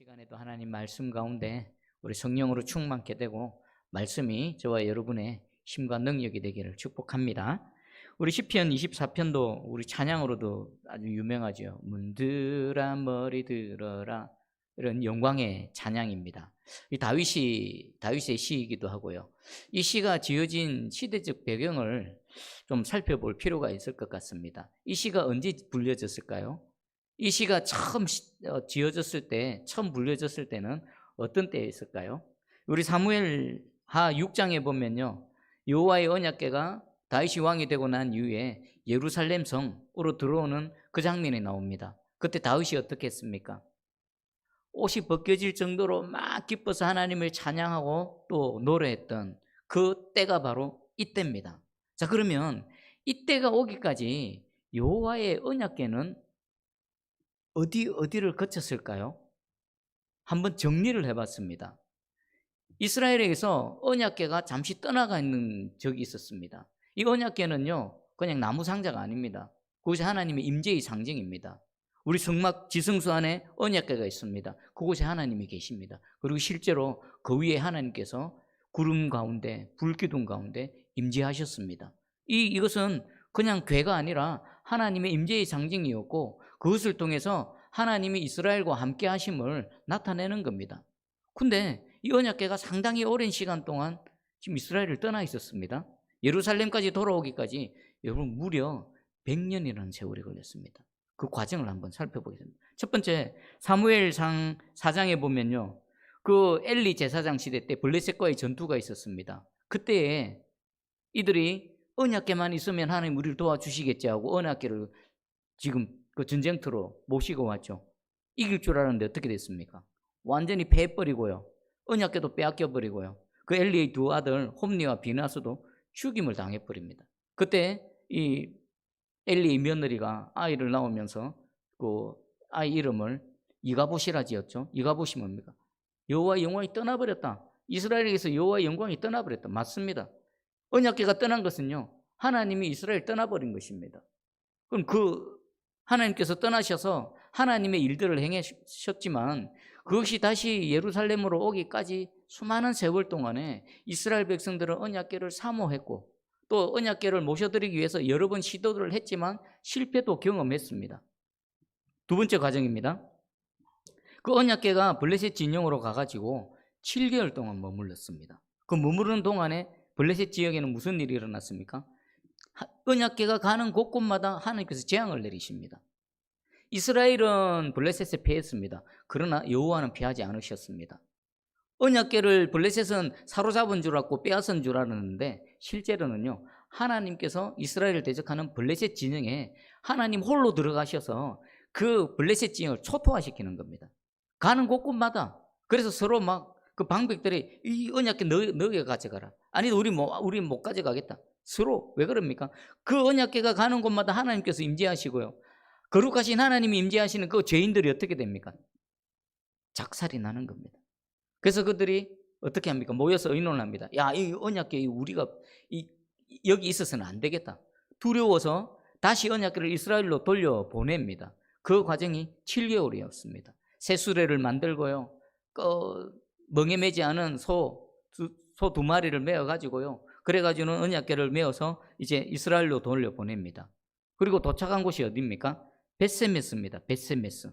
시간에도 하나님 말씀 가운데 우리 성령으로 충만케 되고 말씀이 저와 여러분의 힘과 능력이 되기를 축복합니다. 우리 시편 24편도 우리 찬양으로도 아주 유명하죠. 문들아 머리 들어라, 이런 영광의 찬양입니다. 이 다윗의 시이기도 하고요. 이 시가 지어진 시대적 배경을 좀 살펴볼 필요가 있을 것 같습니다. 이 시가 언제 불려졌을까요? 이 시가 처음 지어졌을 때, 처음 불려졌을 때는 어떤 때에 있을까요? 우리 사무엘하 6장에 보면요, 여호와의 언약궤가 다윗이 왕이 되고 난 이후에 예루살렘 성으로 들어오는 그 장면이 나옵니다. 그때 다윗이 어떻게 했습니까? 옷이 벗겨질 정도로 막 기뻐서 하나님을 찬양하고 또 노래했던 그 때가 바로 이때입니다. 자, 그러면 이때가 오기까지 여호와의 언약궤는 어디를 거쳤을까요? 한번 정리를 해봤습니다. 이스라엘에게서 언약궤가 잠시 떠나가 있는 적이 있었습니다. 이 언약궤는요, 그냥 나무 상자가 아닙니다. 그것이 하나님의 임재의 상징입니다. 우리 성막 지성소 안에 언약궤가 있습니다. 그곳에 하나님이 계십니다. 그리고 실제로 그 위에 하나님께서 구름 가운데, 불기둥 가운데 임재하셨습니다. 이것은 그냥 궤가 아니라 하나님의 임재의 상징이었고, 그것을 통해서 하나님이 이스라엘과 함께 하심을 나타내는 겁니다. 근데 이 언약궤가 상당히 오랜 시간 동안 지금 이스라엘을 떠나 있었습니다. 예루살렘까지 돌아오기까지 여러분 무려 100년이라는 세월이 걸렸습니다. 그 과정을 한번 살펴보겠습니다. 첫 번째, 사무엘상 4장에 보면요, 그 엘리 제사장 시대 때 블레셋과의 전투가 있었습니다. 그때에 이들이 언약궤만 있으면 하나님 우리를 도와주시겠지 하고 언약궤를 지금 그 전쟁터로 모시고 왔죠. 이길 줄 알았는데 어떻게 됐습니까? 완전히 패해버리고요, 언약궤도 빼앗겨버리고요, 그 엘리의 두 아들 홈니와 비나스도 죽임을 당해버립니다. 그때 이 엘리의 며느리가 아이를 낳으면서 그 아이 이름을 이가봇이라 지었죠. 이가봇이 뭡니까? 여호와의 영광이 떠나버렸다. 이스라엘에게서 여호와의 영광이 떠나버렸다. 맞습니다. 언약궤가 떠난 것은요, 하나님이 이스라엘 떠나버린 것입니다. 그럼 그 하나님께서 떠나셔서 하나님의 일들을 행하셨지만 그것이 다시 예루살렘으로 오기까지 수많은 세월 동안에 이스라엘 백성들은 언약궤를 사모했고 또 언약궤를 모셔드리기 위해서 여러 번 시도를 했지만 실패도 경험했습니다. 두 번째 과정입니다. 그 언약궤가 블레셋 진영으로 가가지고 7개월 동안 머물렀습니다. 그 머무르는 동안에 블레셋 지역에는 무슨 일이 일어났습니까? 언약궤가 가는 곳곳마다 하나님께서 재앙을 내리십니다. 이스라엘은 블레셋에 패했습니다. 그러나 여호와는 패하지 않으셨습니다. 언약궤를 블레셋은 사로잡은 줄 알고 빼앗은 줄 알았는데 실제로는요, 하나님께서 이스라엘을 대적하는 블레셋 진영에 하나님 홀로 들어가셔서 그 블레셋 진영을 초토화시키는 겁니다. 가는 곳곳마다. 그래서 서로 막 그 방백들이 이 언약궤 너희가 가져가라. 아니 우리 못 가져가겠다. 서로 왜 그럽니까? 그 언약궤가 가는 곳마다 하나님께서 임재하시고요, 거룩하신 하나님이 임재하시는 그 죄인들이 어떻게 됩니까? 작살이 나는 겁니다. 그래서 그들이 어떻게 합니까? 모여서 의논을 합니다. 야, 이 언약궤 우리가 여기 있어서는 안 되겠다. 두려워서 다시 언약궤를 이스라엘로 돌려보냅니다. 그 과정이 7개월이었습니다. 새 수레를 만들고요, 멍에 매지 않은 소 두 마리를 메어가지고요, 그래가지고는 언약궤를 메어서 이제 이스라엘로 돌려보냅니다. 그리고 도착한 곳이 어디입니까? 벳세메스입니다. 벳세메스.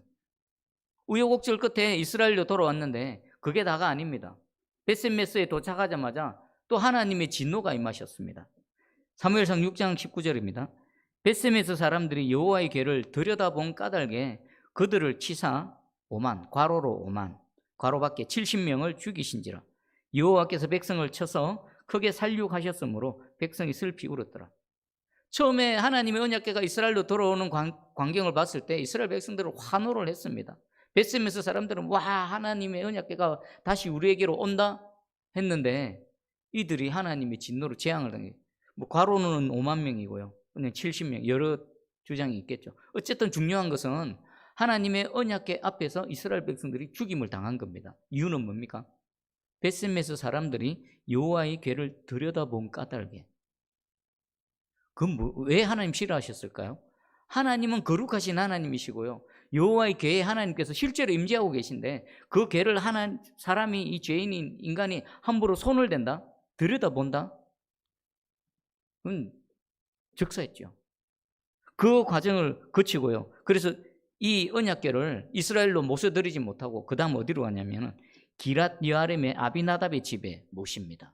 우여곡절 끝에 이스라엘로 돌아왔는데 그게 다가 아닙니다. 벳세메스에 도착하자마자 또 하나님의 진노가 임하셨습니다. 사무엘상 6장 19절입니다. 벳세메스 사람들이 여호와의 궤를 들여다본 까닭에 그들을 치사 5만, 괄호로 5만, 괄호 밖에 70명을 죽이신지라. 여호와께서 백성을 쳐서 크게 살육하셨으므로 백성이 슬피 울었더라. 처음에 하나님의 언약궤가 이스라엘로 돌아오는 광경을 봤을 때 이스라엘 백성들은 환호를 했습니다. 벳세메스 사람들은 와, 하나님의 언약궤가 다시 우리에게로 온다 했는데 이들이 하나님의 진노로 재앙을 당해. 괄호는 5만 명이고요, 그냥 70명, 여러 주장이 있겠죠. 어쨌든 중요한 것은 하나님의 언약궤 앞에서 이스라엘 백성들이 죽임을 당한 겁니다. 이유는 뭡니까? 벳세메스 사람들이 여호와의 궤를 들여다본 까닭에. 왜 하나님 싫어하셨을까요? 하나님은 거룩하신 하나님이시고요, 여호와의 궤에 하나님께서 실제로 임재하고 계신데 그 궤를 사람이, 이 죄인인 인간이 함부로 손을 댄다? 들여다본다? 그건 적사했죠. 그 과정을 거치고요. 그래서 이 언약궤를 이스라엘로 모셔드리지 못하고 그 다음 어디로 가냐면 기랏 여아림의 아비나답의 집에 모십니다.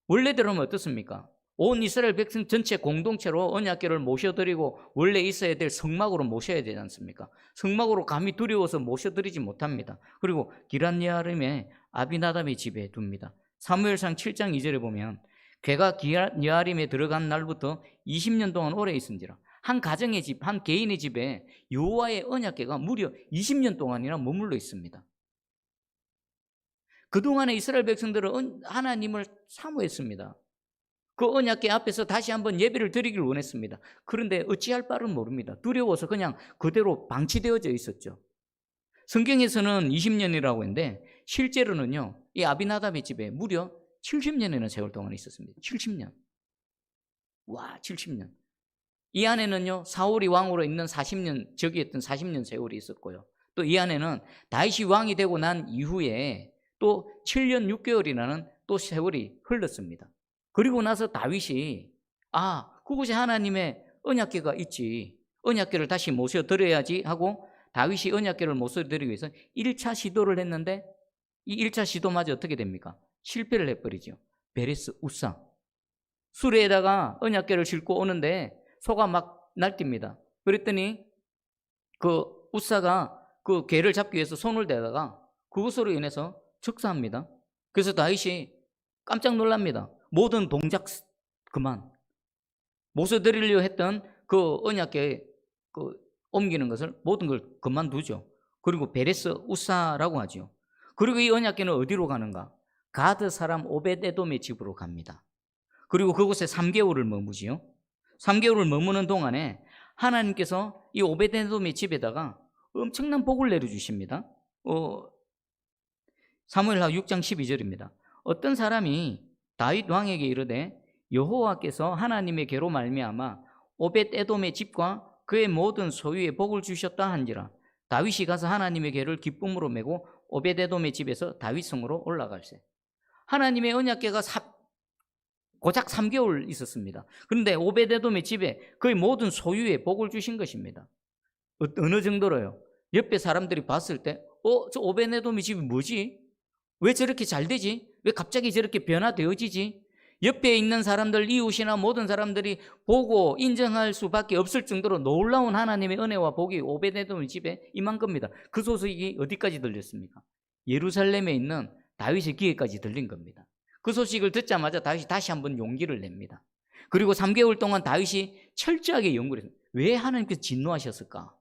원래대로는 어떻습니까? 온 이스라엘 백성 전체 공동체로 언약궤를 모셔드리고 원래 있어야 될 성막으로 모셔야 되지 않습니까? 성막으로 감히 두려워서 모셔드리지 못합니다. 그리고 기랏 여아림의 아비나답의 집에 둡니다. 사무엘상 7장 2절에 보면 궤가 기랏 여아림에 들어간 날부터 20년 동안 오래 있은지라. 한 가정의 집, 한 개인의 집에 여호와의 언약궤가 무려 20년 동안이나 머물러 있습니다. 그동안에 이스라엘 백성들은 하나님을 사모했습니다. 그 언약궤 앞에서 다시 한번 예배를 드리길 원했습니다. 그런데 어찌할 바를 모릅니다. 두려워서 그냥 그대로 방치되어져 있었죠. 성경에서는 20년이라고 했는데 실제로는요, 이 아비나답의 집에 무려 70년이나 세월 동안 있었습니다. 70년. 와, 70년. 이 안에는요, 사울이 왕으로 있는 40년, 즉위했던 40년 세월이 있었고요. 또 이 안에는 다윗이 왕이 되고 난 이후에 또 7년 6개월이라는 또 세월이 흘렀습니다. 그리고 나서 다윗이 그곳에 하나님의 언약궤가 있지, 언약궤를 다시 모셔드려야지 하고 다윗이 언약궤를 모셔드리기 위해서 1차 시도를 했는데 이 1차 시도마저 어떻게 됩니까? 실패를 해버리죠. 베레스 우사 수레에다가 언약궤를 싣고 오는데 소가 막 날뜁니다. 그랬더니 그 우사가 그 궤를 잡기 위해서 손을 대다가 그것으로 인해서 즉사합니다. 그래서 다윗이 깜짝 놀랍니다. 모든 동작 그만, 모셔드리려 했던 그 언약궤 옮기는 것을 모든 걸 그만두죠. 그리고 베레스 우사라고 하죠. 그리고 이 언약궤는 어디로 가는가? 가드 사람 오벳에돔의 집으로 갑니다. 그리고 그곳에 3개월을 머무지요. 3개월을 머무는 동안에 하나님께서 이 오벳에돔의 집에다가 엄청난 복을 내려주십니다. 사무엘하 6장 12절입니다. 어떤 사람이 다윗 왕에게 이르되 여호와께서 하나님의 궤로 말미암아 오벳에돔의 집과 그의 모든 소유에 복을 주셨다 한지라. 다윗이 가서 하나님의 궤를 기쁨으로 메고 오벳에돔의 집에서 다윗 성으로 올라갈세. 하나님의 언약궤가 고작 3개월 있었습니다. 그런데 오벳에돔의 집에 그의 모든 소유에 복을 주신 것입니다. 어느 정도로요? 옆에 사람들이 봤을 때 저 오벳에돔의 집이 뭐지? 왜 저렇게 잘 되지? 왜 갑자기 저렇게 변화되어지지? 옆에 있는 사람들, 이웃이나 모든 사람들이 보고 인정할 수밖에 없을 정도로 놀라운 하나님의 은혜와 복이 오벳에돔의 집에 임한 겁니다. 그 소식이 어디까지 들렸습니까? 예루살렘에 있는 다윗의 귀에까지 들린 겁니다. 그 소식을 듣자마자 다윗이 다시 한번 용기를 냅니다. 그리고 3개월 동안 다윗이 철저하게 연구를 했습니다. 왜 하나님께서 진노하셨을까?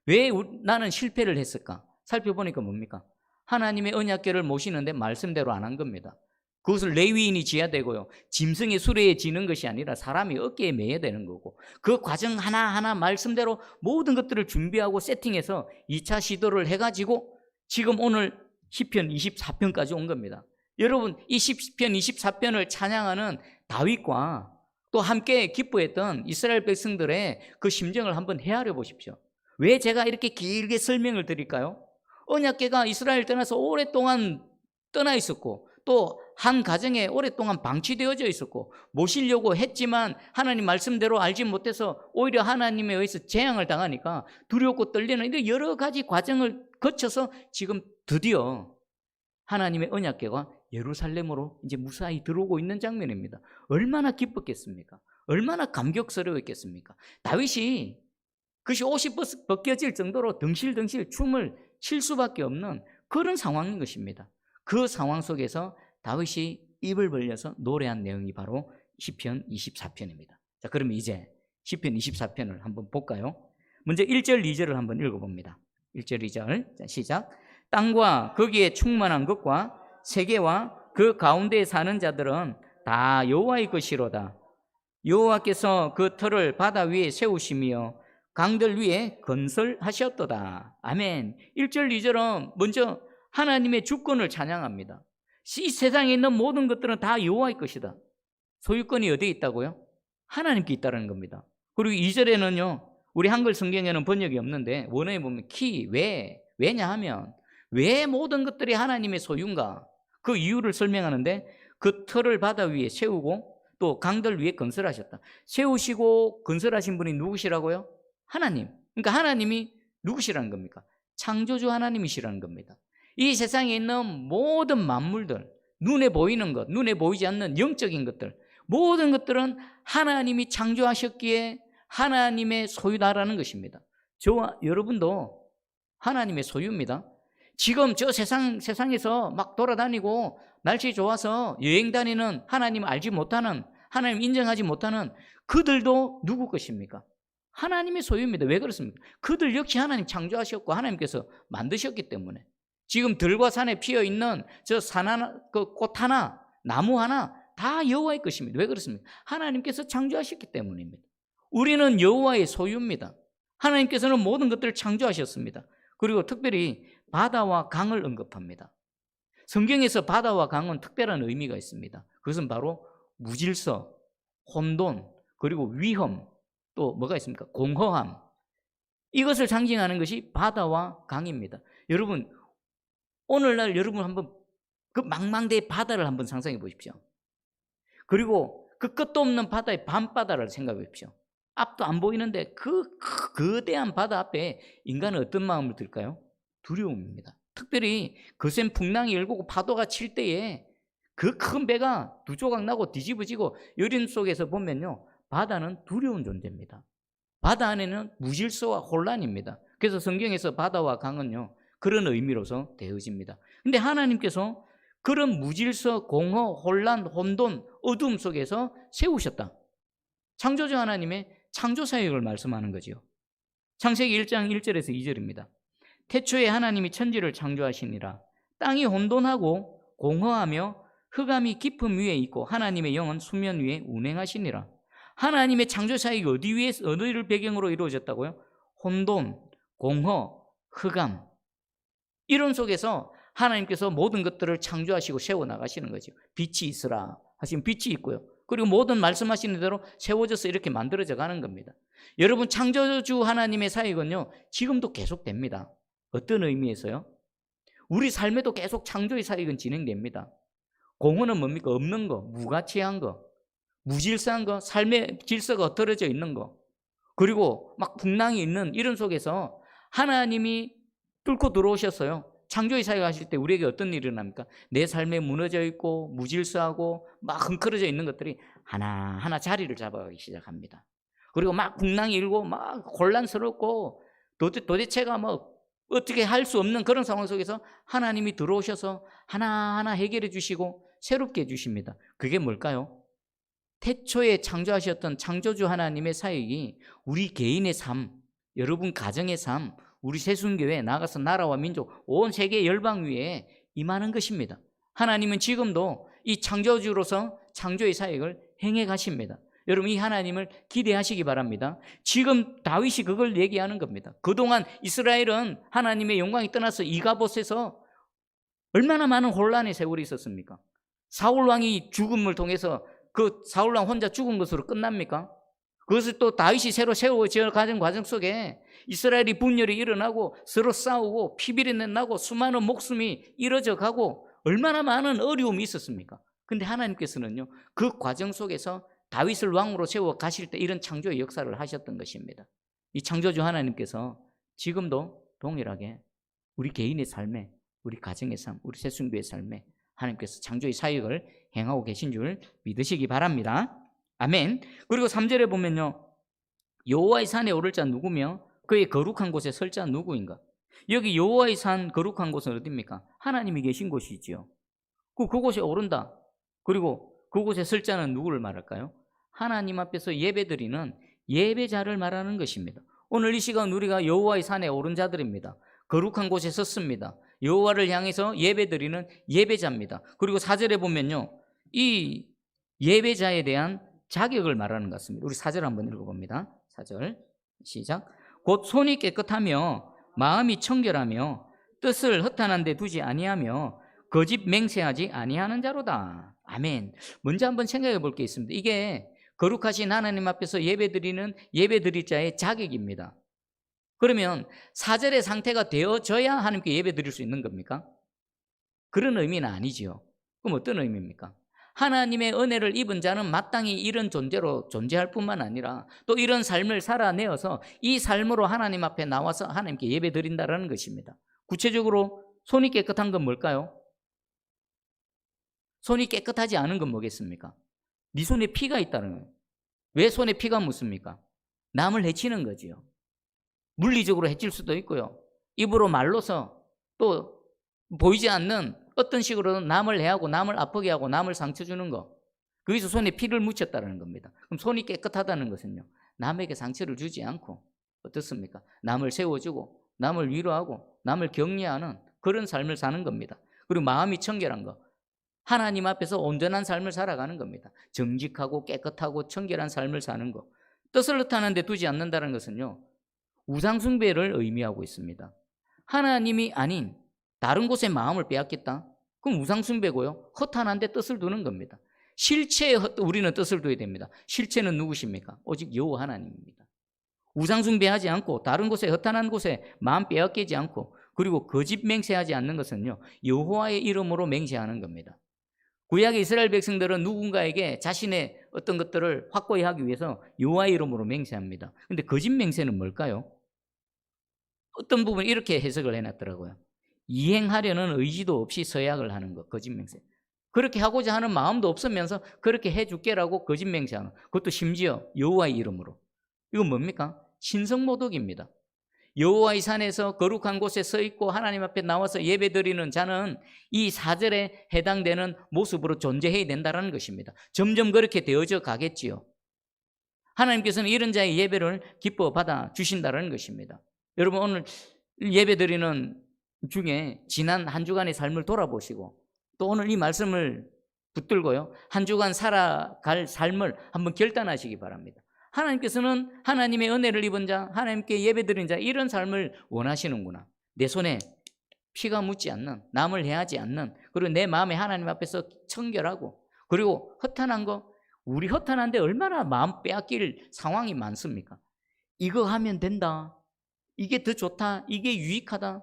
왜 나는 실패를 했을까? 살펴보니까 뭡니까? 하나님의 언약궤를 모시는데 말씀대로 안 한 겁니다. 그것을 레위인이 지어야 되고요, 짐승의 수레에 지는 것이 아니라 사람이 어깨에 매야 되는 거고, 그 과정 하나하나 말씀대로 모든 것들을 준비하고 세팅해서 2차 시도를 해가지고 지금 오늘 시편 24편까지 온 겁니다. 여러분, 이 시편 24편을 찬양하는 다윗과 또 함께 기뻐했던 이스라엘 백성들의 그 심정을 한번 헤아려 보십시오. 왜 제가 이렇게 길게 설명을 드릴까요? 언약궤가 이스라엘 떠나서 오랫동안 떠나 있었고 또 한 가정에 오랫동안 방치되어져 있었고 모시려고 했지만 하나님 말씀대로 알지 못해서 오히려 하나님에 의해서 재앙을 당하니까 두렵고 떨리는 여러 가지 과정을 거쳐서 지금 드디어 하나님의 언약궤가 예루살렘으로 이제 무사히 들어오고 있는 장면입니다. 얼마나 기뻤겠습니까? 얼마나 감격스러웠겠습니까? 다윗이 그것이 옷이 벗겨질 정도로 덩실덩실 춤을 출 수밖에 없는 그런 상황인 것입니다. 그 상황 속에서 다윗이 입을 벌려서 노래한 내용이 바로 시편 24편입니다. 자, 그럼 이제 시편 24편을 한번 볼까요? 먼저 1절, 2절을 한번 읽어봅니다. 1절, 2절. 자, 시작. 땅과 거기에 충만한 것과 세계와 그 가운데에 사는 자들은 다 여호와의 것이로다. 여호와께서 그 터를 바다 위에 세우시며 강들 위에 건설하셨도다. 아멘. 1절, 2절은 먼저 하나님의 주권을 찬양합니다. 이 세상에 있는 모든 것들은 다 여호와의 것이다. 소유권이 어디에 있다고요? 하나님께 있다는 겁니다. 그리고 2절에는요, 우리 한글 성경에는 번역이 없는데 원어에 보면 왜냐 하면 왜 모든 것들이 하나님의 소유인가 그 이유를 설명하는데 그 터를 바다 위에 세우고 또 강들 위에 건설하셨다. 세우시고 건설하신 분이 누구시라고요? 하나님. 그러니까 하나님이 누구시라는 겁니까? 창조주 하나님이시라는 겁니다. 이 세상에 있는 모든 만물들, 눈에 보이는 것, 눈에 보이지 않는 영적인 것들, 모든 것들은 하나님이 창조하셨기에 하나님의 소유다라는 것입니다. 저와 여러분도 하나님의 소유입니다. 지금 저 세상에서 막 돌아다니고 날씨 좋아서 여행 다니는 하나님 알지 못하는, 하나님 인정하지 못하는 그들도 누구 것입니까? 하나님의 소유입니다. 왜 그렇습니까? 그들 역시 하나님 창조하셨고 하나님께서 만드셨기 때문에 지금 들과 산에 피어있는 저 산 하나, 그 꽃 하나, 나무 하나 다 여호와의 것입니다. 왜 그렇습니까? 하나님께서 창조하셨기 때문입니다. 우리는 여호와의 소유입니다. 하나님께서는 모든 것들을 창조하셨습니다. 그리고 특별히 바다와 강을 언급합니다. 성경에서 바다와 강은 특별한 의미가 있습니다. 그것은 바로 무질서, 혼돈, 그리고 위험, 또 뭐가 있습니까? 공허함. 이것을 상징하는 것이 바다와 강입니다. 여러분, 오늘날 여러분 한번 그 망망대해 바다를 한번 상상해 보십시오. 그리고 그 끝도 없는 바다의 밤바다를 생각해 보십시오. 앞도 안 보이는데 그 거대한 바다 앞에 인간은 어떤 마음을 들까요? 두려움입니다. 특별히 거센 풍랑이 일고 파도가 칠 때에 그 큰 배가 두 조각 나고 뒤집어지고 여린 속에서 보면요, 바다는 두려운 존재입니다. 바다 안에는 무질서와 혼란입니다. 그래서 성경에서 바다와 강은요, 그런 의미로서 되어집니다. 근데 하나님께서 그런 무질서, 공허, 혼란, 혼돈, 어두움 속에서 세우셨다. 창조주 하나님의 창조사역을 말씀하는 거지요. 창세기 1장 1절에서 2절입니다. 태초에 하나님이 천지를 창조하시니라. 땅이 혼돈하고 공허하며 흑암이 깊음 위에 있고 하나님의 영은 수면 위에 운행하시니라. 하나님의 창조사역이 어디를 배경으로 이루어졌다고요? 혼돈, 공허, 흑암. 이런 속에서 하나님께서 모든 것들을 창조하시고 세워나가시는 거죠. 빛이 있으라 하시면 빛이 있고요. 그리고 모든 말씀하시는 대로 세워져서 이렇게 만들어져 가는 겁니다. 여러분, 창조주 하나님의 사역은요, 지금도 계속됩니다. 어떤 의미에서요? 우리 삶에도 계속 창조의 사역은 진행됩니다. 공허는 뭡니까? 없는 거, 무가치한 거, 무질서한 거, 삶의 질서가 엎어져 있는 거, 그리고 막 풍랑이 있는 이런 속에서 하나님이 뚫고 들어오셨어요. 창조의 사역하실 때 우리에게 어떤 일이 일어납니까? 내 삶에 무너져 있고 무질서하고 막 흥크러져 있는 것들이 하나하나 자리를 잡아가기 시작합니다. 그리고 막 풍랑이 일고 막 혼란스럽고 도대체가 뭐 어떻게 할 수 없는 그런 상황 속에서 하나님이 들어오셔서 하나하나 해결해 주시고 새롭게 해주십니다. 그게 뭘까요? 태초에 창조하셨던 창조주 하나님의 사역이 우리 개인의 삶, 여러분 가정의 삶, 우리 새순교회 나가서 나라와 민족, 온 세계 열방 위에 임하는 것입니다. 하나님은 지금도 이 창조주로서 창조의 사역을 행해 가십니다. 여러분, 이 하나님을 기대하시기 바랍니다. 지금 다윗이 그걸 얘기하는 겁니다. 그동안 이스라엘은 하나님의 영광이 떠나서 이가봇에서 얼마나 많은 혼란의 세월이 있었습니까? 사울왕이 죽음을 통해서 그 사울왕 혼자 죽은 것으로 끝납니까? 그것을 또 다윗이 새로 세워져 가는 과정 속에 이스라엘이 분열이 일어나고 서로 싸우고 피비린내 나고 수많은 목숨이 잃어져 가고 얼마나 많은 어려움이 있었습니까? 근데 하나님께서는요, 그 과정 속에서 다윗을 왕으로 세워 가실 때 이런 창조의 역사를 하셨던 것입니다. 이 창조주 하나님께서 지금도 동일하게 우리 개인의 삶에, 우리 가정의 삶, 우리 새순교의 삶에 하나님께서 창조의 사역을 행하고 계신 줄 믿으시기 바랍니다. 아멘. 그리고 3절에 보면요, 여호와의 산에 오를 자 누구며 그의 거룩한 곳에 설 자 누구인가? 여기 여호와의 산, 거룩한 곳은 어디입니까? 하나님이 계신 곳이지요. 그곳에 오른다. 그리고 그곳에 설 자는 누구를 말할까요? 하나님 앞에서 예배드리는 예배자를 말하는 것입니다. 오늘 이 시간 우리가 여호와의 산에 오른 자들입니다. 거룩한 곳에 섰습니다. 여호와를 향해서 예배드리는 예배자입니다. 그리고 4절에 보면요, 이 예배자에 대한 자격을 말하는 것 같습니다. 우리 4절 한번 읽어봅니다. 4절 시작. 곧 손이 깨끗하며 마음이 청결하며 뜻을 허탄한 데 두지 아니하며 거짓 맹세하지 아니하는 자로다. 아멘. 먼저 한번 생각해 볼 게 있습니다. 이게 거룩하신 하나님 앞에서 예배드리는 예배드릴 자의 자격입니다. 그러면 사절의 상태가 되어져야 하나님께 예배드릴 수 있는 겁니까? 그런 의미는 아니지요. 그럼 어떤 의미입니까? 하나님의 은혜를 입은 자는 마땅히 이런 존재로 존재할 뿐만 아니라 또 이런 삶을 살아내어서 이 삶으로 하나님 앞에 나와서 하나님께 예배드린다는 것입니다. 구체적으로 손이 깨끗한 건 뭘까요? 손이 깨끗하지 않은 건 뭐겠습니까? 네 손에 피가 있다는 거예요. 왜 손에 피가 묻습니까? 남을 해치는 거지요. 물리적으로 해칠 수도 있고요. 입으로 말로서 또 보이지 않는 어떤 식으로든 남을 해하고 남을 아프게 하고 남을 상처 주는 거. 거기서 손에 피를 묻혔다는 겁니다. 그럼 손이 깨끗하다는 것은요. 남에게 상처를 주지 않고 어떻습니까? 남을 세워주고 남을 위로하고 남을 격려하는 그런 삶을 사는 겁니다. 그리고 마음이 청결한 거. 하나님 앞에서 온전한 삶을 살아가는 겁니다. 정직하고 깨끗하고 청결한 삶을 사는 거. 뜻을 뜻하는 데 두지 않는다는 것은요. 우상숭배를 의미하고 있습니다. 하나님이 아닌 다른 곳에 마음을 빼앗겠다? 그럼 우상숭배고요. 허탄한 데 뜻을 두는 겁니다. 실체에 우리는 뜻을 둬야 됩니다. 실체는 누구십니까? 오직 여호와 하나님입니다. 우상숭배하지 않고 다른 곳에 허탄한 곳에 마음 빼앗기지 않고 그리고 거짓 맹세하지 않는 것은요. 여호와의 이름으로 맹세하는 겁니다. 구약의 이스라엘 백성들은 누군가에게 자신의 어떤 것들을 확고히 하기 위해서 여호와의 이름으로 맹세합니다. 그런데 거짓 맹세는 뭘까요? 어떤 부분 이렇게 해석을 해놨더라고요. 이행하려는 의지도 없이 서약을 하는 것, 거짓 맹세. 그렇게 하고자 하는 마음도 없으면서 그렇게 해줄게라고 거짓 맹세하는 것. 그것도 심지어 여호와의 이름으로. 이건 뭡니까? 신성모독입니다. 여호와의 산에서 거룩한 곳에 서 있고 하나님 앞에 나와서 예배드리는 자는 이 4절에 해당되는 모습으로 존재해야 된다는 것입니다. 점점 그렇게 되어져 가겠지요. 하나님께서는 이런 자의 예배를 기뻐 받아 주신다는 것입니다. 여러분 오늘 예배드리는 중에 지난 한 주간의 삶을 돌아보시고 또 오늘 이 말씀을 붙들고요. 한 주간 살아갈 삶을 한번 결단하시기 바랍니다. 하나님께서는 하나님의 은혜를 입은 자, 하나님께 예배드린 자 이런 삶을 원하시는구나. 내 손에 피가 묻지 않는, 남을 해하지 않는, 그리고 내 마음에 하나님 앞에서 청결하고 그리고 허탄한 거, 우리 허탄한데 얼마나 마음 빼앗길 상황이 많습니까? 이거 하면 된다. 이게 더 좋다. 이게 유익하다.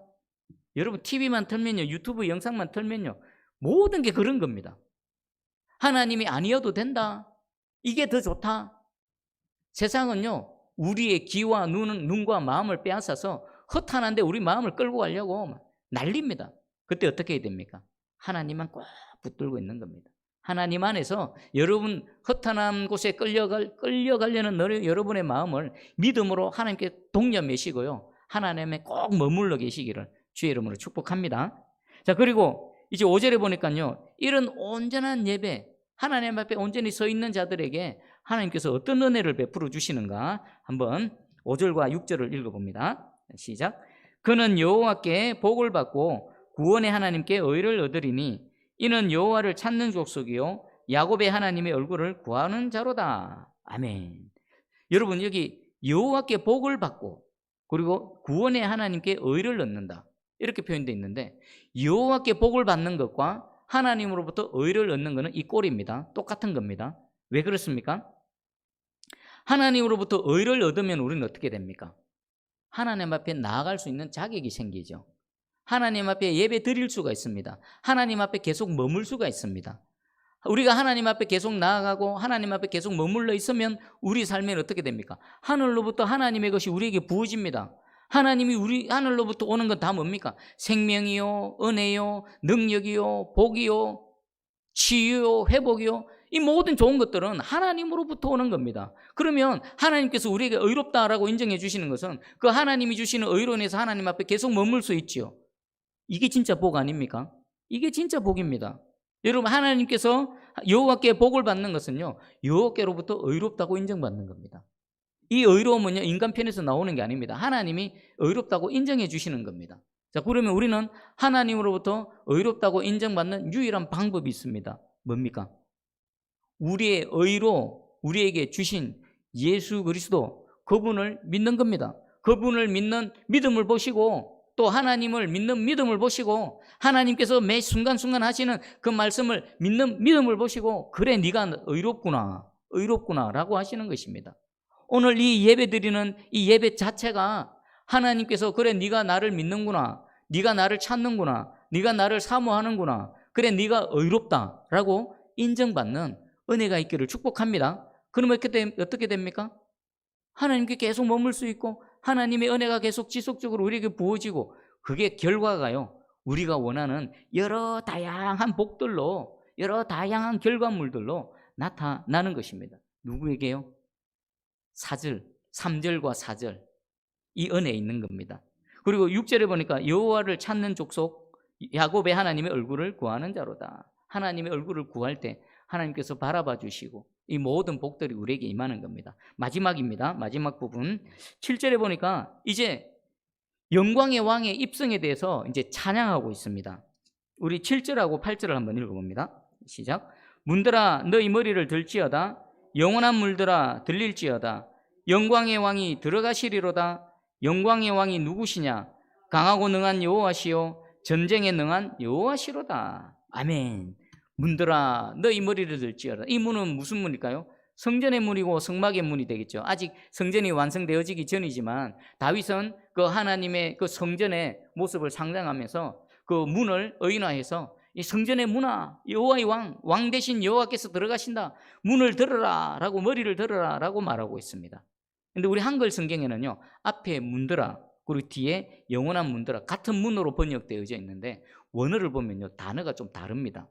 여러분 TV만 틀면요, 유튜브 영상만 틀면요, 모든 게 그런 겁니다. 하나님이 아니어도 된다. 이게 더 좋다. 세상은요, 우리의 귀와 눈과 마음을 빼앗아서 허탄한데 우리 마음을 끌고 가려고 난립니다. 그때 어떻게 해야 됩니까? 하나님만 꼭 붙들고 있는 겁니다. 하나님 안에서 여러분 허탄한 곳에 끌려가려는 여러분의 마음을 믿음으로 하나님께 독려매시고요. 하나님에 꼭 머물러 계시기를 주의 이름으로 축복합니다. 자, 그리고 이제 5절에 보니까요, 이런 온전한 예배, 하나님 앞에 온전히 서 있는 자들에게 하나님께서 어떤 은혜를 베풀어 주시는가 한번 5절과 6절을 읽어봅니다. 시작. 그는 여호와께 복을 받고 구원의 하나님께 의를 얻으리니 이는 여호와를 찾는 족속이요 야곱의 하나님의 얼굴을 구하는 자로다. 아멘. 여러분 여기 여호와께 복을 받고 그리고 구원의 하나님께 의를 얻는다 이렇게 표현되어 있는데 여호와께 복을 받는 것과 하나님으로부터 의를 얻는 것은 이 꼴입니다. 똑같은 겁니다. 왜 그렇습니까? 하나님으로부터 의를 얻으면 우리는 어떻게 됩니까? 하나님 앞에 나아갈 수 있는 자격이 생기죠. 하나님 앞에 예배 드릴 수가 있습니다. 하나님 앞에 계속 머물 수가 있습니다. 우리가 하나님 앞에 계속 나아가고 하나님 앞에 계속 머물러 있으면 우리 삶에는 어떻게 됩니까? 하늘로부터 하나님의 것이 우리에게 부어집니다. 하나님이 우리 하늘로부터 오는 건 다 뭡니까? 생명이요, 은혜요, 능력이요, 복이요, 치유요, 회복이요. 이 모든 좋은 것들은 하나님으로부터 오는 겁니다. 그러면 하나님께서 우리에게 의롭다라고 인정해 주시는 것은 그 하나님이 주시는 의로 인해서 하나님 앞에 계속 머물 수 있지요. 이게 진짜 복 아닙니까? 이게 진짜 복입니다. 여러분 하나님께서 여호와께 복을 받는 것은요, 여호와께로부터 의롭다고 인정받는 겁니다. 이 의로움은요, 인간 편에서 나오는 게 아닙니다. 하나님이 의롭다고 인정해 주시는 겁니다. 자, 그러면 우리는 하나님으로부터 의롭다고 인정받는 유일한 방법이 있습니다. 뭡니까? 우리의 의로 우리에게 주신 예수 그리스도, 그분을 믿는 겁니다. 그분을 믿는 믿음을 보시고 또 하나님을 믿는 믿음을 보시고 하나님께서 매 순간순간 하시는 그 말씀을 믿는 믿음을 보시고 그래 네가 의롭구나, 의롭구나라고 하시는 것입니다. 오늘 이 예배 드리는 이 예배 자체가 하나님께서 그래 네가 나를 믿는구나, 네가 나를 찾는구나, 네가 나를 사모하는구나, 그래 네가 의롭다라고 인정받는 은혜가 있기를 축복합니다. 그러면 어떻게 됩니까? 하나님께 계속 머물 수 있고 하나님의 은혜가 계속 지속적으로 우리에게 부어지고, 그게 결과가요, 우리가 원하는 여러 다양한 복들로, 여러 다양한 결과물들로 나타나는 것입니다. 누구에게요? 3절과 4절 이 은혜에 있는 겁니다. 그리고 6절에 보니까 여호와를 찾는 족속 야곱의 하나님의 얼굴을 구하는 자로다. 하나님의 얼굴을 구할 때 하나님께서 바라봐 주시고 이 모든 복들이 우리에게 임하는 겁니다. 마지막입니다. 마지막 부분 7절에 보니까 이제 영광의 왕의 입성에 대해서 이제 찬양하고 있습니다. 우리 7절하고 8절을 한번 읽어봅니다. 시작. 문들아 너희 머리를 들지어다. 영원한 물들아 들릴지어다. 영광의 왕이 들어가시리로다. 영광의 왕이 누구시냐? 강하고 능한 여호와시요 전쟁에 능한 여호와시로다. 아멘. 문들아 너희 머리를 들지어다. 이 문은 무슨 문일까요? 성전의 문이고 성막의 문이 되겠죠. 아직 성전이 완성되어지기 전이지만 다윗은 그 하나님의 그 성전의 모습을 상상하면서 그 문을 의인화해서 이 성전의 문아 여호와의 왕 대신 여호와께서 들어가신다. 문을 들어라 라고, 머리를 들어라 라고 말하고 있습니다. 근데 우리 한글 성경에는요, 앞에 문들아 그리고 뒤에 영원한 문들아 같은 문으로 번역되어져 있는데 원어를 보면요 단어가 좀 다릅니다.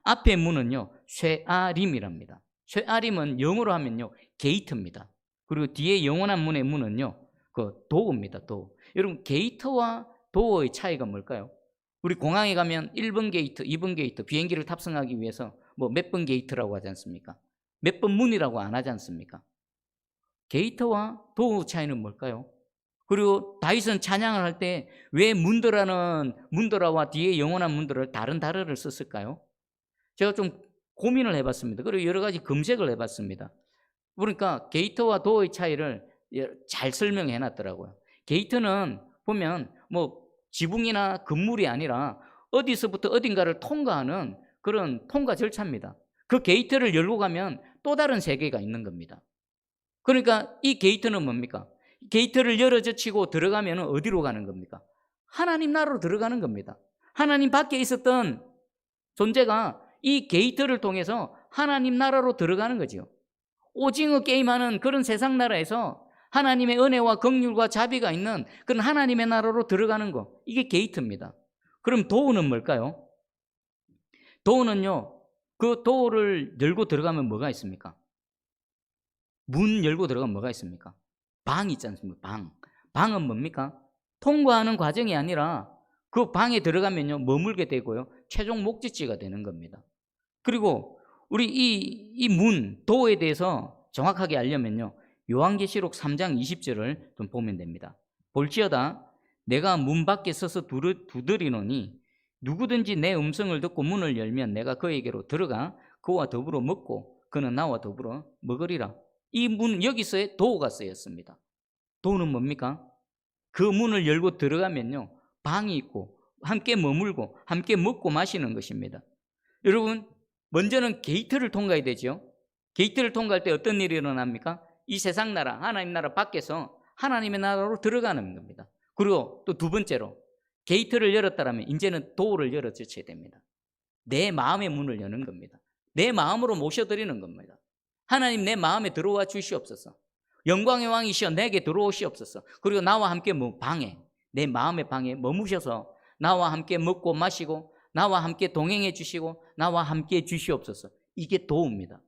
앞에 문은요 쇠아림이랍니다. 쇠아림은 영어로 하면요 게이트입니다. 그리고 뒤에 영원한 문의 문은요 그 도어입니다. 도어. 여러분 게이트와 도어의 차이가 뭘까요? 우리 공항에 가면 1번 게이트, 2번 게이트, 비행기를 탑승하기 위해서 뭐 몇 번 게이트라고 하지 않습니까? 몇 번 문이라고 안 하지 않습니까? 게이트와 도어 차이는 뭘까요? 그리고 다윗은 찬양을 할 때 왜 문드라와 뒤에 영원한 문드라를 다른 단어를 썼을까요? 제가 좀 고민을 해봤습니다. 그리고 여러 가지 검색을 해봤습니다. 그러니까 게이트와 도어의 차이를 잘 설명해 놨더라고요. 게이트는 보면 뭐 지붕이나 건물이 아니라 어디서부터 어딘가를 통과하는 그런 통과 절차입니다. 그 게이트를 열고 가면 또 다른 세계가 있는 겁니다. 그러니까 이 게이트는 뭡니까? 게이트를 열어젖히고 들어가면 어디로 가는 겁니까? 하나님 나라로 들어가는 겁니다. 하나님 밖에 있었던 존재가 이 게이트를 통해서 하나님 나라로 들어가는 거죠. 오징어 게임하는 그런 세상 나라에서 하나님의 은혜와 긍휼과 자비가 있는 그런 하나님의 나라로 들어가는 거, 이게 게이트입니다. 그럼 도어는 뭘까요? 도어는요, 그 도어를 열고 들어가면 뭐가 있습니까? 문 열고 들어가면 뭐가 있습니까? 방이 있지 않습니까? 방은 뭡니까? 통과하는 과정이 아니라 그 방에 들어가면요 머물게 되고요 최종 목적지가 되는 겁니다. 그리고 우리 이 문, 도어에 대해서 정확하게 알려면요 요한계시록 3장 20절을 좀 보면 됩니다. 볼지어다 내가 문 밖에 서서 두드리노니 누구든지 내 음성을 듣고 문을 열면 내가 그에게로 들어가 그와 더불어 먹고 그는 나와 더불어 먹으리라. 이 문, 여기서의 도어가 쓰였습니다. 도어는 뭡니까? 그 문을 열고 들어가면요 방이 있고 함께 머물고 함께 먹고 마시는 것입니다. 여러분 먼저는 게이트를 통과해야 되죠. 게이트를 통과할 때 어떤 일이 일어납니까? 이 세상 나라, 하나님 나라 밖에서 하나님의 나라로 들어가는 겁니다. 그리고 또 두 번째로 게이트를 열었다면 이제는 도어를 열어젖혀야 됩니다. 내 마음의 문을 여는 겁니다. 내 마음으로 모셔드리는 겁니다. 하나님 내 마음에 들어와 주시옵소서. 영광의 왕이시여 내게 들어오시옵소서. 그리고 나와 함께 방에, 내 마음의 방에 머무셔서 나와 함께 먹고 마시고 나와 함께 동행해 주시고 나와 함께 주시옵소서. 이게 도우입니다.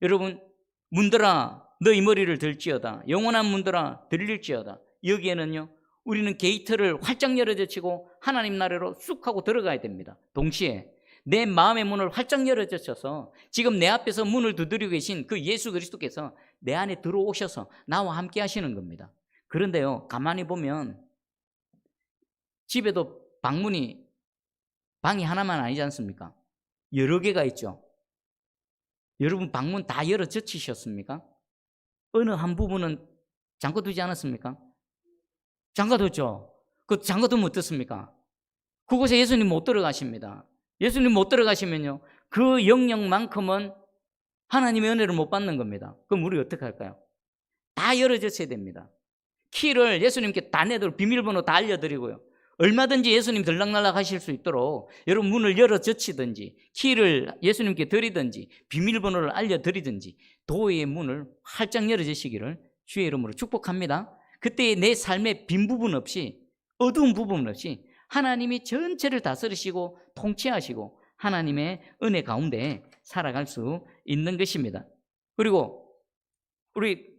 여러분 문들아 너희 머리를 들지어다. 영원한 문들아 들릴지어다. 여기에는요 우리는 게이트를 활짝 열어젖히고 하나님 나라로 쑥 하고 들어가야 됩니다. 동시에 내 마음의 문을 활짝 열어젖혀서 지금 내 앞에서 문을 두드리고 계신 그 예수 그리스도께서 내 안에 들어오셔서 나와 함께 하시는 겁니다. 그런데요 가만히 보면 집에도 방이 하나만 아니지 않습니까? 여러 개가 있죠. 여러분 방문 다 열어젖히셨습니까? 어느 한 부분은 잠궈두지 않았습니까? 잠궈뒀죠. 그 잠궈두면 어떻습니까? 그곳에 예수님 못 들어가십니다. 예수님 못 들어가시면요 그 영역만큼은 하나님의 은혜를 못 받는 겁니다. 그럼 우리 어떻게 할까요? 다 열어졌어야 됩니다. 키를 예수님께 다 내도록 비밀번호 다 알려드리고요. 얼마든지 예수님 들락날락 하실 수 있도록 여러분 문을 열어젖히든지 키를 예수님께 드리든지 비밀번호를 알려드리든지 도의 문을 활짝 열어주시기를 주의 이름으로 축복합니다. 그때 내 삶에 빈 부분 없이, 어두운 부분 없이 하나님이 전체를 다스리시고 통치하시고 하나님의 은혜 가운데 살아갈 수 있는 것입니다. 그리고 우리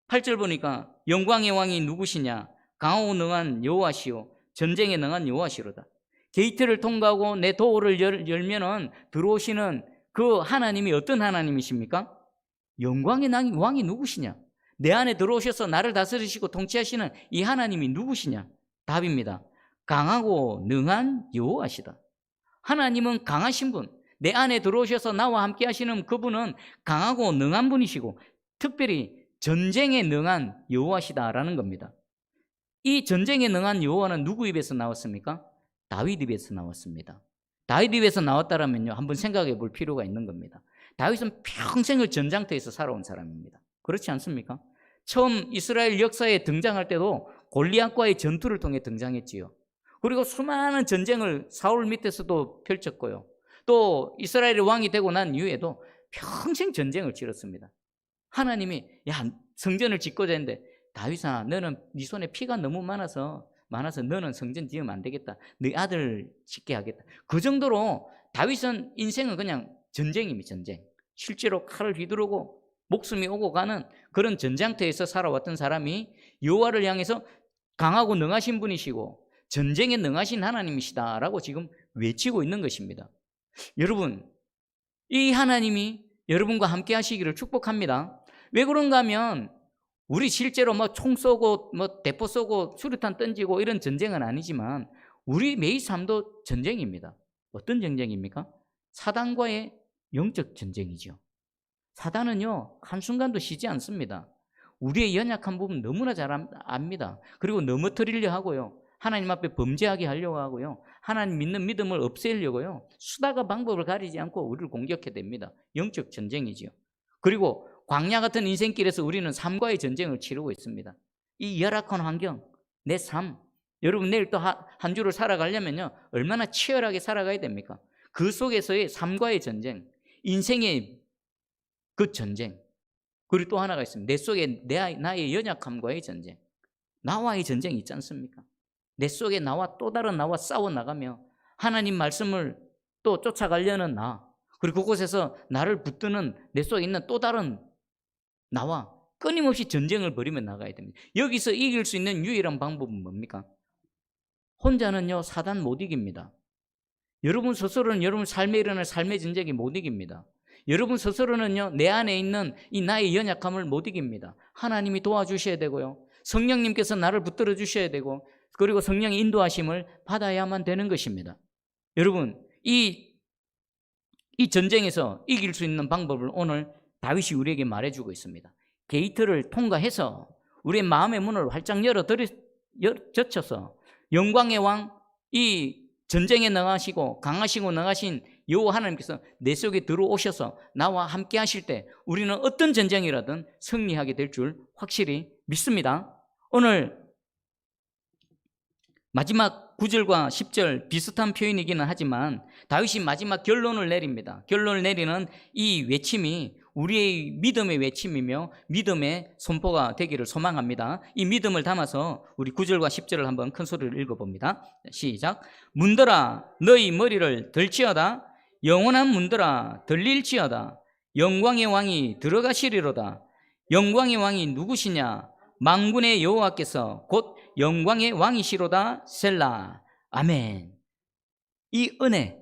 8절 보니까 영광의 왕이 누구시냐? 강하고 능한 여호와시요 전쟁에 능한 여호와시로다. 게이트를 통과하고 내 도어를 열면은 들어오시는 그 하나님이 어떤 하나님이십니까? 영광의 왕이 누구시냐? 내 안에 들어오셔서 나를 다스리시고 통치하시는 이 하나님이 누구시냐? 답입니다. 강하고 능한 여호와시다. 하나님은 강하신 분, 내 안에 들어오셔서 나와 함께 하시는 그분은 강하고 능한 분이시고 특별히 전쟁에 능한 여호와시다라는 겁니다. 이 전쟁에 능한 여호와는 누구 입에서 나왔습니까? 다윗 입에서 나왔습니다. 다윗 입에서 나왔다라면요, 한번 생각해 볼 필요가 있는 겁니다. 다윗은 평생을 전장터에서 살아온 사람입니다. 그렇지 않습니까? 처음 이스라엘 역사에 등장할 때도 골리앗과의 전투를 통해 등장했지요. 그리고 수많은 전쟁을 사울 밑에서도 펼쳤고요. 또 이스라엘의 왕이 되고 난 이후에도 평생 전쟁을 치렀습니다. 하나님이 성전을 짓고자 했는데 다윗아, 너는 네 손에 피가 너무 많아서 너는 성전 지으면 안 되겠다. 네 아들 짓게 하겠다. 그 정도로 다윗은 인생은 그냥 전쟁입니다. 전쟁. 실제로 칼을 휘두르고 목숨이 오고 가는 그런 전장터에서 살아왔던 사람이 여호와를 향해서 강하고 능하신 분이시고 전쟁에 능하신 하나님이시다라고 지금 외치고 있는 것입니다. 여러분, 이 하나님이 여러분과 함께 하시기를 축복합니다. 왜 그런가 하면 우리 실제로 총 쏘고 대포 쏘고 수류탄 던지고 이런 전쟁은 아니지만 우리 매일 삶도 전쟁입니다. 어떤 전쟁입니까? 사단과의 영적 전쟁이죠. 사단은요, 한순간도 쉬지 않습니다. 우리의 연약한 부분 너무나 잘 압니다. 그리고 넘어뜨리려 하고요, 하나님 앞에 범죄하게 하려고 하고요, 하나님 믿는 믿음을 없애려고요, 수단과 방법을 가리지 않고 우리를 공격해댑니다. 영적 전쟁이죠. 그리고 광야 같은 인생길에서 우리는 삶과의 전쟁을 치르고 있습니다. 이 열악한 환경, 내 삶, 여러분 내일 또 한 주를 살아가려면요, 얼마나 치열하게 살아가야 됩니까? 그 속에서의 삶과의 전쟁, 인생의 그 전쟁. 그리고 또 하나가 있습니다. 내 속에 나의 연약함과의 전쟁, 나와의 전쟁이 있지 않습니까? 내 속에 또 다른 나와 싸워 나가며 하나님 말씀을 또 쫓아가려는 나, 그리고 그곳에서 나를 붙드는 내 속에 있는 또 다른 나와 끊임없이 전쟁을 벌이며 나가야 됩니다. 여기서 이길 수 있는 유일한 방법은 뭡니까? 혼자는요, 사단 못 이깁니다. 여러분 스스로는 여러분 삶에 일어날 삶의 전쟁이 못 이깁니다. 여러분 스스로는요, 내 안에 있는 이 나의 연약함을 못 이깁니다. 하나님이 도와주셔야 되고요, 성령님께서 나를 붙들어 주셔야 되고, 그리고 성령의 인도하심을 받아야만 되는 것입니다. 여러분, 이 전쟁에서 이길 수 있는 방법을 오늘 다윗이 우리에게 말해주고 있습니다. 게이트를 통과해서 우리의 마음의 문을 활짝 젖혀서 영광의 왕, 이 전쟁에 능하시고 강하시고 능하신 여호와 하나님께서 내 속에 들어오셔서 나와 함께 하실 때 우리는 어떤 전쟁이라든 승리하게 될 줄 확실히 믿습니다. 오늘 마지막 9절과 10절 비슷한 표현이기는 하지만 다윗이 마지막 결론을 내립니다. 결론을 내리는 이 외침이 우리의 믿음의 외침이며 믿음의 선포가 되기를 소망합니다. 이 믿음을 담아서 우리 9절과 10절을 한번 큰 소리로 읽어봅니다. 시작. 문들아 너희 머리를 들지어다. 영원한 문들아 들릴지어다. 영광의 왕이 들어가시리로다. 영광의 왕이 누구시냐? 만군의 여호와께서 곧 영광의 왕이시로다. 셀라. 아멘. 이 은혜,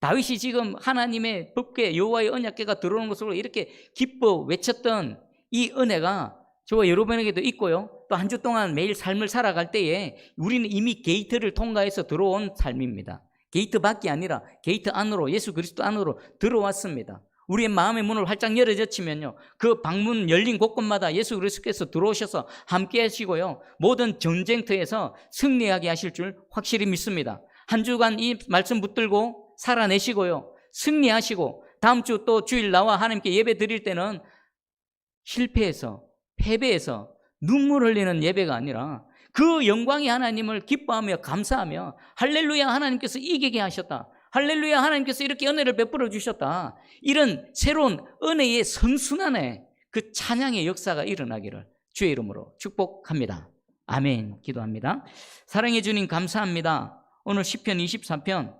다윗이 지금 하나님의 법궤 여호와의 언약궤가 들어오는 것으로 이렇게 기뻐 외쳤던 이 은혜가 저와 여러분에게도 있고요, 또 한 주 동안 매일 삶을 살아갈 때에 우리는 이미 게이트를 통과해서 들어온 삶입니다. 게이트 밖이 아니라 게이트 안으로, 예수 그리스도 안으로 들어왔습니다. 우리의 마음의 문을 활짝 열어젖히면요, 그 방문 열린 곳곳마다 예수 그리스도께서 들어오셔서 함께 하시고요, 모든 전쟁터에서 승리하게 하실 줄 확실히 믿습니다. 한 주간 이 말씀 붙들고 살아내시고요, 승리하시고 다음 주 또 주일 나와 하나님께 예배 드릴 때는 실패해서, 패배해서 눈물 흘리는 예배가 아니라 그 영광의 하나님을 기뻐하며 감사하며 할렐루야, 하나님께서 이기게 하셨다, 할렐루야, 하나님께서 이렇게 은혜를 베풀어 주셨다, 이런 새로운 은혜의 선순환의 그 찬양의 역사가 일어나기를 주의 이름으로 축복합니다. 아멘. 기도합니다. 사랑해 주님 감사합니다. 오늘 시편 24편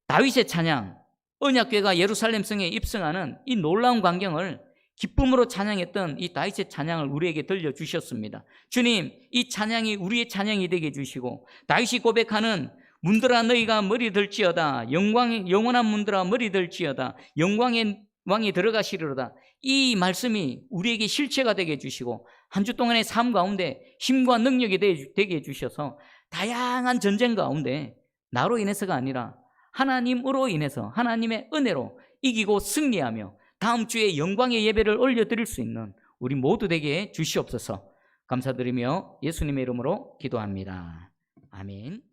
다윗의 찬양, 언약궤가 예루살렘 성에 입성하는 이 놀라운 광경을 기쁨으로 찬양했던 이 다윗의 찬양을 우리에게 들려주셨습니다. 주님, 이 찬양이 우리의 찬양이 되게 해주시고, 다윗이 고백하는 문들아 너희가 머리 들지어다, 영원한 문들아 머리 들지어다, 영광의 왕이 들어가시리로다, 이 말씀이 우리에게 실체가 되게 해주시고, 한 주 동안의 삶 가운데 힘과 능력이 되게 해주셔서 다양한 전쟁 가운데 나로 인해서가 아니라 하나님으로 인해서, 하나님의 은혜로 이기고 승리하며 다음 주에 영광의 예배를 올려드릴 수 있는 우리 모두 되게 주시옵소서. 감사드리며 예수님의 이름으로 기도합니다. 아멘.